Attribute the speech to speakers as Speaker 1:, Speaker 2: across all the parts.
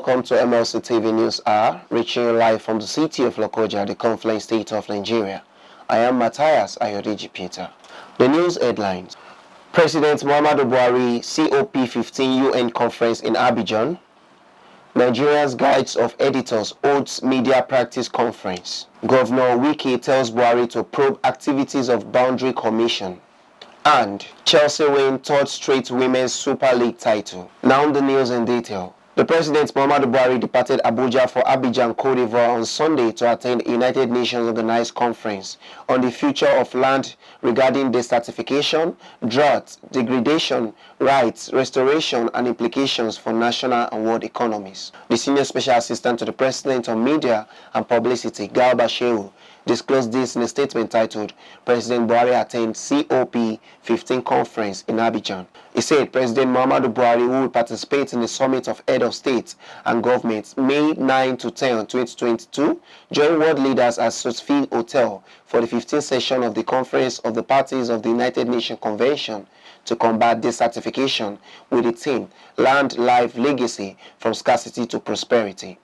Speaker 1: welcome to MLC TV News Hour, reaching you live from the city of Lokoja, the Confluent State of Nigeria. I am Matthias Ayodeji Peter. The news headlines. President Muhammadu Buhari COP15 UN Conference in Abidjan. Nigeria's Guides of Editors holds Media Practice Conference. Governor WIKE tells Buhari to probe activities of Boundary Commission. And Chelsea win third straight Women's Super League title. Now the news in detail. The President Muhammadu Buhari departed Abuja for Abidjan, Cote d'Ivoire on Sunday to attend a United Nations organized conference on the future of land regarding desertification, drought, degradation, rights, restoration, and implications for national and world economies. The Senior Special Assistant to the President on Media and Publicity, Garba Shehu, disclosed this in a statement titled, President Buhari attends COP15 conference in Abidjan. He said President Muhammadu Buhari, who will participate in the Summit of Head of State and Governments May 9 to 10, 2022, joined world leaders at Sophie Hotel for the 15th session of the Conference of the Parties of the United Nations Convention to combat desertification with the theme Land, Life, Legacy from Scarcity to Prosperity.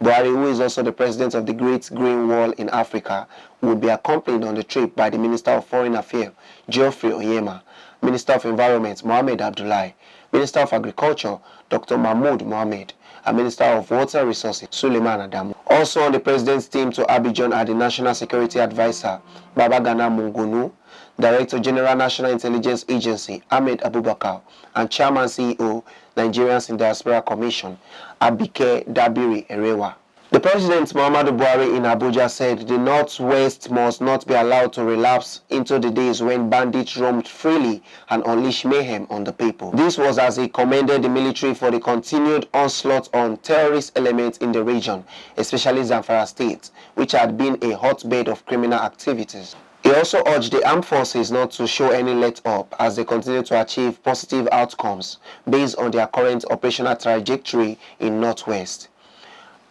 Speaker 1: Buhari, who is also the president of the Great Green Wall in Africa, will be accompanied on the trip by the Minister of Foreign Affairs, Geoffrey Oyema, Minister of Environment, Mohammed Abdullahi, Minister of Agriculture, Dr. Mahmoud Mohammed, and Minister of Water Resources, Suleiman Adamu. Also on the president's team to Abidjan are the National Security Advisor, Babagana Mungunu, Director General National Intelligence Agency, Ahmed Abubakar, and Chairman CEO, Nigerians in Diaspora Commission, Abike Dabiri Erewa. The President Muhammadu Buhari in Abuja said the Northwest must not be allowed to relapse into the days when bandits roamed freely and unleashed mayhem on the people. This was as he commended the military for the continued onslaught on terrorist elements in the region, especially Zamfara State, which had been a hotbed of criminal activities. He also urged the armed forces not to show any let-up as they continue to achieve positive outcomes based on their current operational trajectory in Northwest.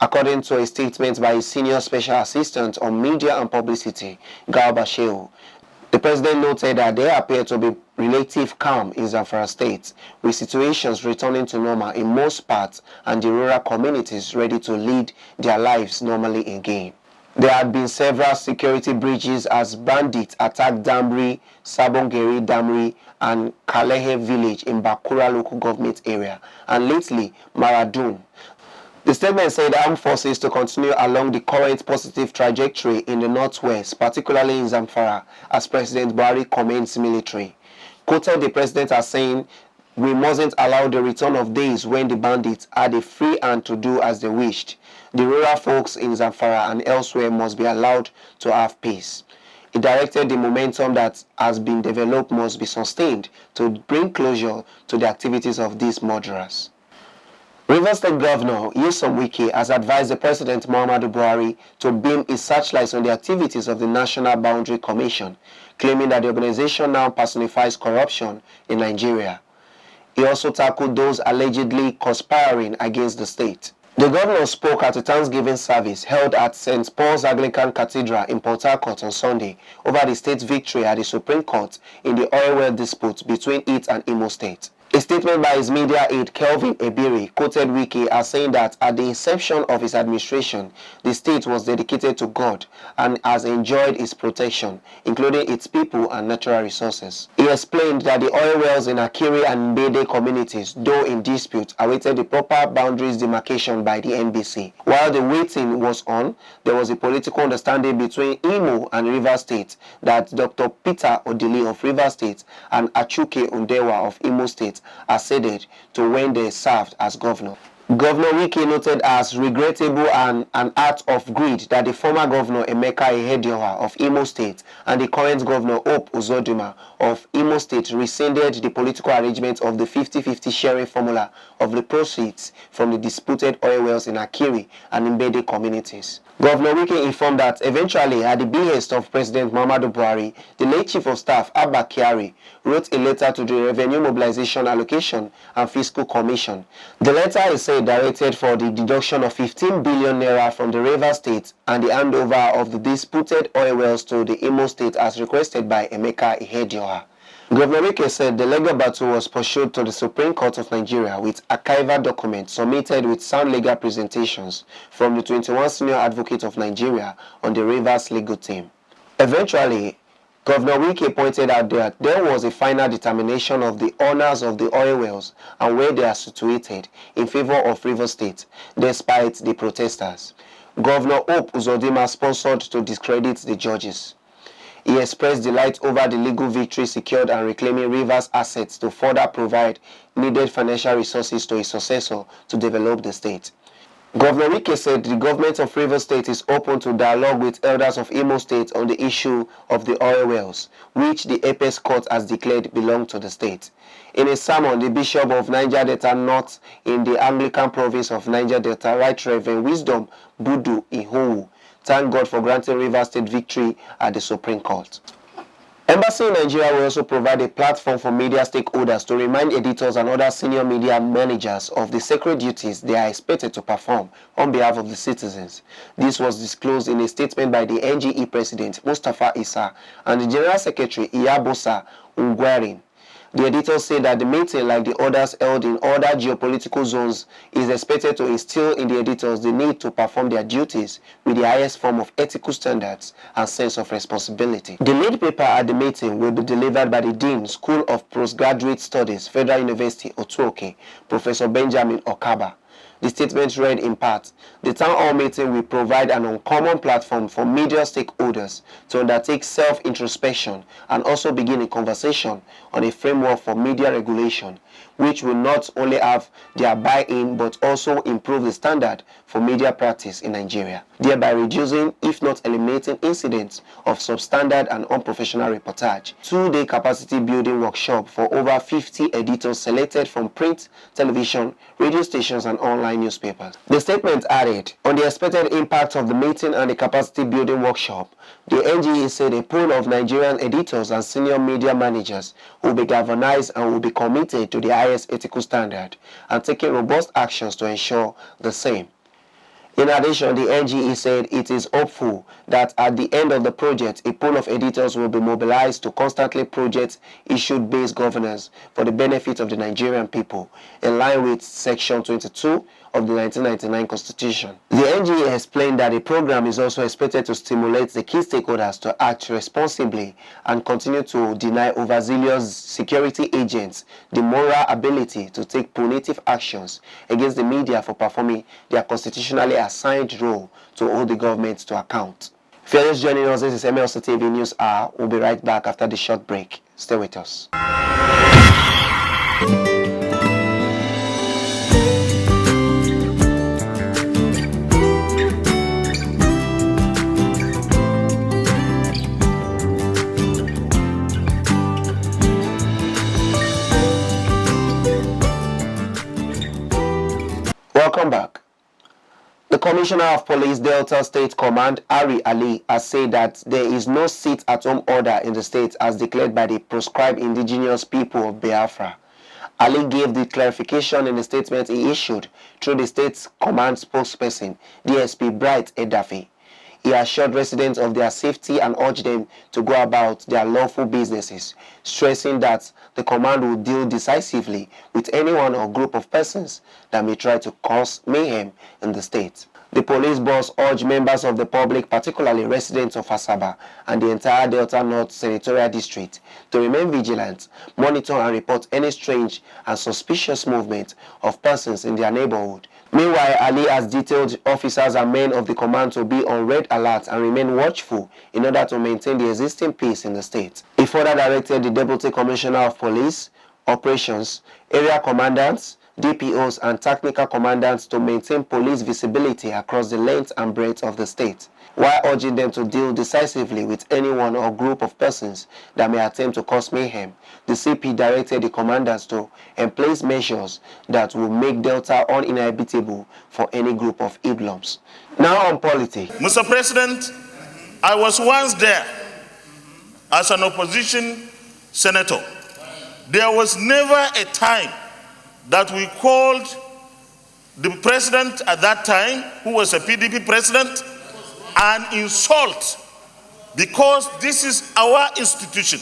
Speaker 1: According to a statement by his Senior Special Assistant on Media and Publicity, Garba Shehu, the President noted that there appear to be relative calm in Zamfara State, with situations returning to normal in most parts and the rural communities ready to lead their lives normally again. There had been several security breaches as bandits attacked Damri, Sabongeri Damri, and Kalehe village in Bakura local government area, and lately Maradun. The statement said armed forces to continue along the current positive trajectory in the Northwest, particularly in Zamfara, as President Buhari commends military. Quoted the President as saying, "We mustn't allow the return of days when the bandits had a free hand to do as they wished. The rural folks in Zamfara and elsewhere must be allowed to have peace." He directed the momentum that has been developed must be sustained to bring closure to the activities of these murderers. Rivers State Governor Nyesom Wike has advised the President Muhammadu Buhari to beam his searchlights on the activities of the National Boundary Commission, claiming that the organization now personifies corruption in Nigeria. He also tackled those allegedly conspiring against the state. The governor spoke at a Thanksgiving service held at St. Paul's Anglican Cathedral in Port Harcourt on Sunday over the state's victory at the Supreme Court in the oil well dispute between it and Imo State. A statement by his media aide Kelvin Ebiri quoted Wike as saying that at the inception of his administration, the state was dedicated to God and has enjoyed its protection, including its people and natural resources. He explained that the oil wells in Akiri and Mbede communities, though in dispute, awaited the proper boundaries demarcation by the NBC. While the waiting was on, there was a political understanding between Imo and Rivers State that Dr. Peter Odili of Rivers State and Achuke Undewa of Imo State acceded to when they served as governor. Governor Wike noted as regrettable and an act of greed that the former governor Emeka Ihedioha of Imo State and the current governor Hope Uzodinma of Imo State rescinded the political arrangement of the 50-50 sharing formula of the proceeds from the disputed oil wells in Akiri and Mbede communities. Governor Wike informed that eventually, at the behest of President Muhammadu Buhari, the late Chief of Staff Abba Kyari wrote a letter to the Revenue Mobilization Allocation and Fiscal Commission. The letter is said directed for the deduction of 15 billion naira from the Rivers State and the handover of the disputed oil wells to the Imo State as requested by Emeka Ihedioha. Governor WIKE said the legal battle was pursued to the Supreme Court of Nigeria with archival documents submitted with sound legal presentations from the 21 Senior Advocate of Nigeria on the Rivers legal team. Eventually, Governor WIKE pointed out that there was a final determination of the owners of the oil wells and where they are situated in favor of Rivers State, despite the protesters. Governor Hope Uzodinma sponsored to discredit the judges. He expressed delight over the legal victory secured and reclaiming Rivers' assets to further provide needed financial resources to his successor to develop the state. Governor WIKE said the government of Rivers State is open to dialogue with elders of Imo State on the issue of the oil wells, which the Apex Court has declared belong to the state. In a sermon, the Bishop of Niger Delta North in the Anglican province of Niger Delta, Right Reverend Wisdom Budu Ihowu, thanked God for granting Rivers State victory at the Supreme Court. Embassy in Nigeria will also provide a platform for media stakeholders to remind editors and other senior media managers of the sacred duties they are expected to perform on behalf of the citizens. This was disclosed in a statement by the NGE President Mustafa Issa and the General Secretary Iyabosa Ungwerin. The editors say that the meeting, like the others held in other geopolitical zones, is expected to instill in the editors the need to perform their duties with the highest form of ethical standards and sense of responsibility. The lead paper at the meeting will be delivered by the Dean, School of Postgraduate Studies, Federal University, Otuoke, Professor Benjamin Okaba. The statement read in part, the town hall meeting will provide an uncommon platform for media stakeholders to undertake self-introspection and also begin a conversation on a framework for media regulation, which will not only have their buy-in but also improve the standard for media practice in Nigeria, thereby reducing, if not eliminating, incidents of substandard and unprofessional reportage. Two-day capacity building workshop for over 50 editors selected from print, television, radio stations and online newspapers. The statement added, on the expected impact of the meeting and the capacity building workshop, the NGE said a pool of Nigerian editors and senior media managers will be galvanized and will be committed to the highest ethical standard and taking robust actions to ensure the same. In addition, the NGE said it is hopeful that at the end of the project, a pool of editors will be mobilized to constantly project issue-based governance for the benefit of the Nigerian people, in line with Section 22 of the 1999 Constitution. The NGA explained that the program is also expected to stimulate the key stakeholders to act responsibly and continue to deny overzealous security agents the moral ability to take punitive actions against the media for performing their constitutionally assigned role to hold the government to account. If you're just joining us, this is MLC TV News Hour. We'll be right back after the short break. Stay with us. Welcome back. The Commissioner of Police Delta State Command, Ari Ali, has said that there is no sit-at-home order in the state as declared by the proscribed indigenous people of Biafra. Ali gave the clarification in the statement he issued through the state's command spokesperson, DSP Bright Edafe. He assured residents of their safety and urged them to go about their lawful businesses, stressing that the command will deal decisively with anyone or group of persons that may try to cause mayhem in the state. The police boss urged members of the public, particularly residents of Asaba and the entire Delta North Senatorial District, to remain vigilant, monitor and report any strange and suspicious movement of persons in their neighborhood. Meanwhile, Ali has detailed officers and men of the command to be on red alert and remain watchful in order to maintain the existing peace in the state. He further directed the Deputy Commissioner of Police Operations, area commandants, DPOs and technical commandants to maintain police visibility across the length and breadth of the state, while urging them to deal decisively with anyone or group of persons that may attempt to cause mayhem. The CP directed the commanders to emplace measures that will make Delta uninhabitable for any group of hoodlums. Now on politics.
Speaker 2: Mr. President, I was once there as an opposition senator. There was never a time that we called the president at that time, who was a PDP president, an insult, because this is our institution.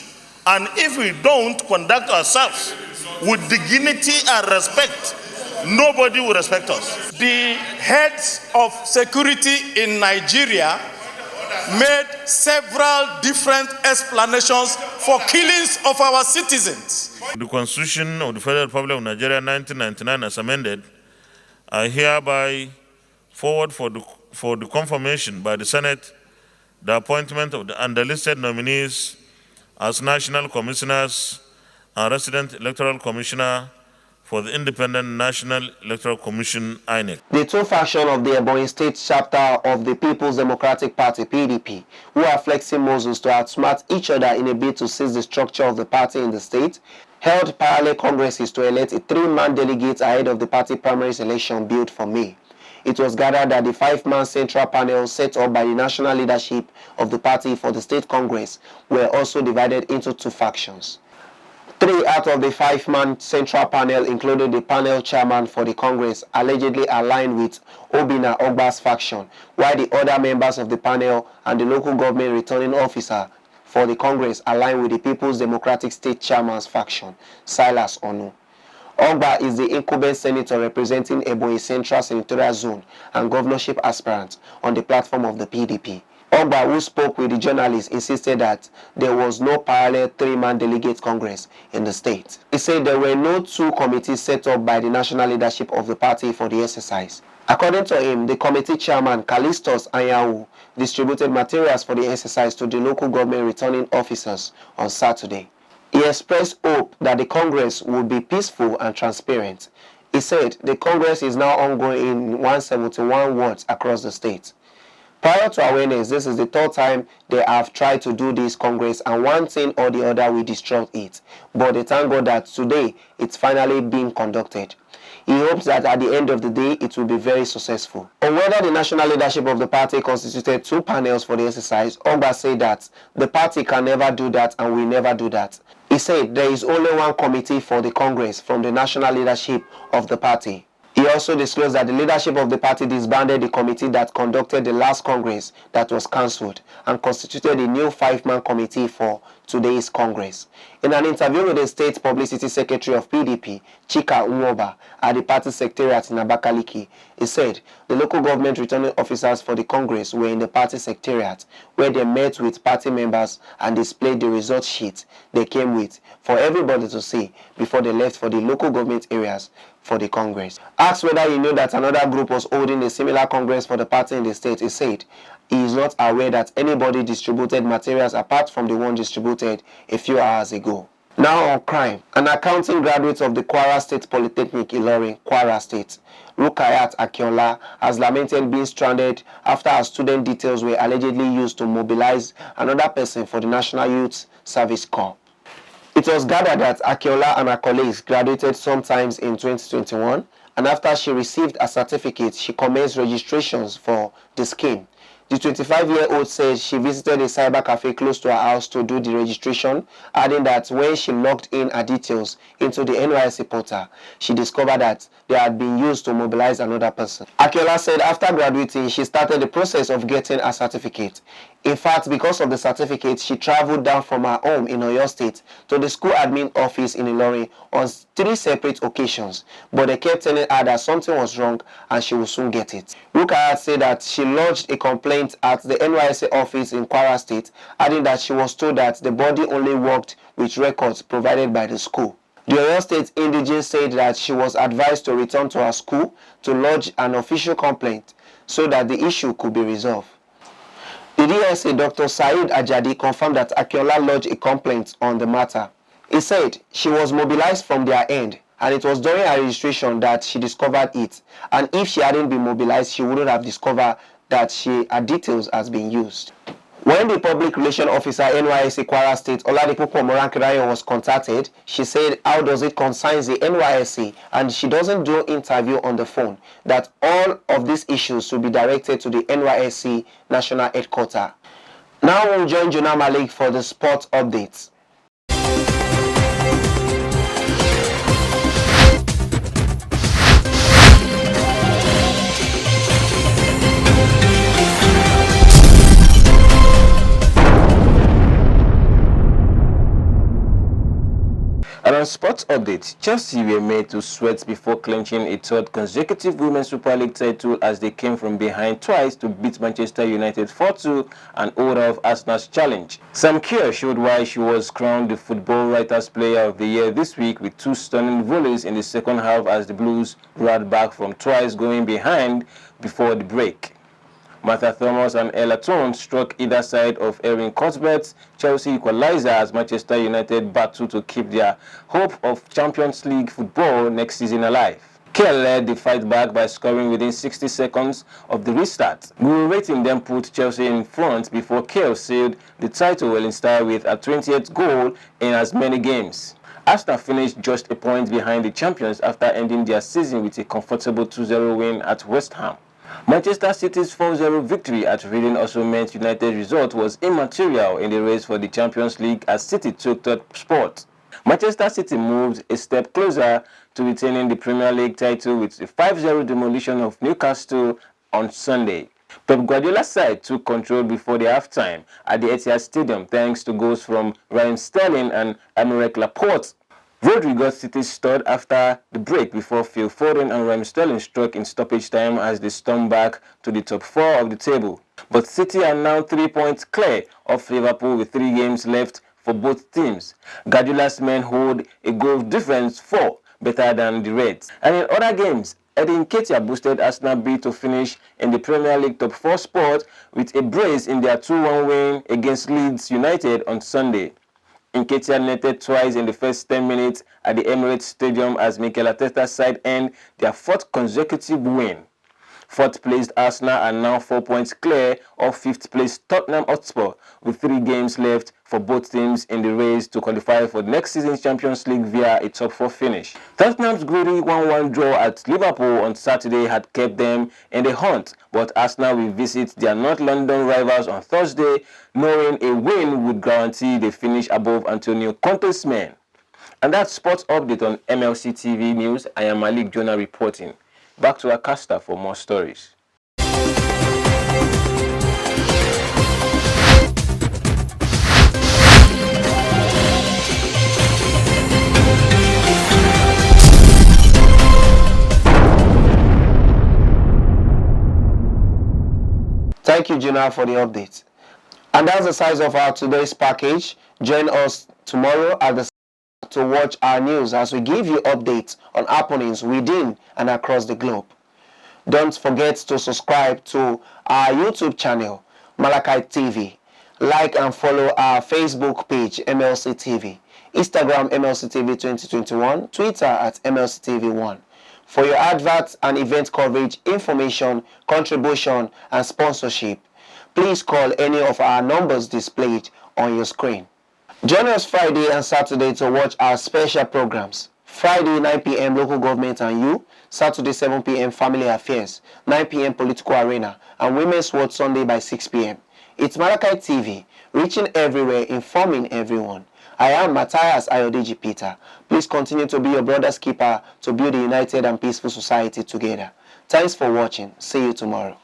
Speaker 2: And if we don't conduct ourselves with dignity and respect, nobody will respect us.
Speaker 3: The heads of security in Nigeria made several different explanations for killings of our citizens.
Speaker 2: The Constitution of the Federal Republic of Nigeria 1999 as amended, I hereby forward for the confirmation by the Senate the appointment of the unlisted nominees as National Commissioners and Resident Electoral Commissioner for the Independent National Electoral Commission, INEC.
Speaker 1: The two factions of the Ebonyi State chapter of the People's Democratic Party, PDP, who are flexing muscles to outsmart each other in a bid to seize the structure of the party in the state, held parallel congresses to elect a 3-man delegate ahead of the party primaries election billed for May. It was gathered that the 5-man central panel set up by the national leadership of the party for the state congress were also divided into two factions. 3 out of the 5-man central panel, including the panel chairman for the Congress, allegedly aligned with Obinna Ogba's faction, while the other members of the panel and the local government returning officer for the Congress aligned with the People's Democratic State Chairman's faction, Silas Onu. Ogba is the incumbent senator representing Ebonyi Central Senatorial Zone and governorship aspirant on the platform of the PDP. Ogba, who spoke with the journalists, insisted that there was no parallel 3-man delegate congress in the state. He said there were no 2 committees set up by the national leadership of the party for the exercise. According to him, the committee chairman, Callistus Anyanwu, distributed materials for the exercise to the local government returning officers on Saturday. He expressed hope that the Congress would be peaceful and transparent. He said the Congress is now ongoing in 171 wards across the state. Prior to awareness, this is the 3rd time they have tried to do this Congress, and one thing or the other will destroy it. But they thank God that today it's finally being conducted. He hopes that at the end of the day, it will be very successful. On whether the national leadership of the party constituted 2 panels for the exercise, Ogba said that the party can never do that and will never do that. He said there is only 1 committee for the Congress from the national leadership of the party. He also disclosed that the leadership of the party disbanded the committee that conducted the last Congress that was cancelled and constituted a new 5-man committee for today's Congress. In an interview with the State Publicity Secretary of PDP, Chika Nwoba, at the party secretariat in Abakaliki, he said the local government returning officers for the Congress were in the party secretariat, where they met with party members and displayed the result sheet they came with for everybody to see before they left for the local government areas for the Congress. Asked whether he knew that another group was holding a similar Congress for the party in the state, he said he is not aware that anybody distributed materials apart from the one distributed a few hours ago. Now on crime, an accounting graduate of the Kwara State Polytechnic Ilorin, Kwara State, Rukayat Akinola, has lamented being stranded after her student details were allegedly used to mobilize another person for the National Youth Service Corps. It was gathered that Akinola and her colleagues graduated sometimes in 2021, and after she received a certificate, she commenced registrations for the scheme. The 25-year-old said she visited a cyber cafe close to her house to do the registration, adding that when she logged in her details into the NYSC portal, she discovered that they had been used to mobilize another person. Akinola said after graduating, she started the process of getting a certificate. In fact, because of the certificate, she traveled down from her home in Oyo State to the school admin office in Ilorin on 3 separate occasions, but they kept telling her that something was wrong and she would soon get it. Rukayat said that she lodged a complaint at the NYSC office in Kwara State, adding that she was told that the body only worked with records provided by the school. The Oyo State indigene said that she was advised to return to her school to lodge an official complaint so that the issue could be resolved. The DSA, Dr. Saeed Ajadi, confirmed that Akinola lodged a complaint on the matter. He said she was mobilized from their end, and it was during her registration that she discovered it. And if she hadn't been mobilized, she wouldn't have discovered that her details has been used. When the public relations officer NYSC Kwara State, Oladipupo Morankirayo, was contacted, she said how does it concern the NYSC and she doesn't do interview on the phone, that all of these issues should be directed to the NYSC National Headquarters. Now we'll join Jonah Malik for the sport updates. And on sports update, Chelsea were made to sweat before clinching a third consecutive Women's Super League title as they came from behind twice to beat Manchester United 4-2 and hold off Arsenal's challenge. Sam Kerr showed why she was crowned the Football Writers Player of the Year this week with 2 stunning volleys in the second half as the Blues roared back from twice going behind before the break. Martha Thomas and Ella Toone struck either side of Erin Cuthbert's Chelsea equalizer as Manchester United battled to keep their hope of Champions League football next season alive. Kerr led the fight back by scoring within 60 seconds of the restart. Goal rating then put Chelsea in front before Kerr sealed the title in style with a 20th goal in as many games. Arsenal finished just a point behind the champions after ending their season with a comfortable 2-0 win at West Ham. Manchester City's 4-0 victory at Reading also meant United's result was immaterial in the race for the Champions League as City took third spot. Manchester City moved a step closer to retaining the Premier League title with a 5-0 demolition of Newcastle on Sunday. Pep Guardiola's side took control before the halftime at the Etihad Stadium thanks to goals from Raheem Sterling and Aymeric Laporte. Rodri got City's stud after the break before Phil Foden and Raheem Sterling struck in stoppage time as they stormed back to the top 4 of the table. But City are now 3 points clear of Liverpool with 3 games left for both teams. Guardiola's men hold a goal difference 4 better than the Reds. And in other games, Eddie Nketiah boosted Arsenal B to finish in the Premier League top 4 spot with a brace in their 2-1 win against Leeds United on Sunday. Nketiah netted twice in the first 10 minutes at the Emirates Stadium as Mikel Arteta's side earned their 4th consecutive win. 4th-placed Arsenal are now 4 points clear of 5th-placed Tottenham Hotspur with 3 games left for both teams in the race to qualify for next season's Champions League via a top 4 finish. Tottenham's gritty 1-1 draw at Liverpool on Saturday had kept them in the hunt, but Arsenal will visit their North London rivals on Thursday, knowing a win would guarantee they finish above Antonio Conte's men. And that's sports update on MLC TV News. I am Malik Jonah reporting. Back to Akasta for more stories.
Speaker 4: Thank you, Jonah, for the update. And that's the size of our today's package. Join us tomorrow at the to watch our news as we give you updates on happenings within and across the globe. Don't forget to subscribe to our YouTube channel, Malachite TV. Like and follow our Facebook page, MLC TV, Instagram, MLC TV 2021, Twitter at MLC TV 1. For your adverts and event coverage, information, contribution, and sponsorship, please call any of our numbers displayed on your screen. Join us Friday and Saturday to watch our special programs. Friday 9 p.m. Local Government and You, Saturday 7 p.m. Family Affairs, 9 p.m. Political Arena, and Women's World Sunday by 6 p.m. It's Malachite TV, reaching everywhere, informing everyone. I am Matthias Ayodeji Peter. Please continue to be your brother's keeper to build a united and peaceful society together. Thanks for watching. See you tomorrow.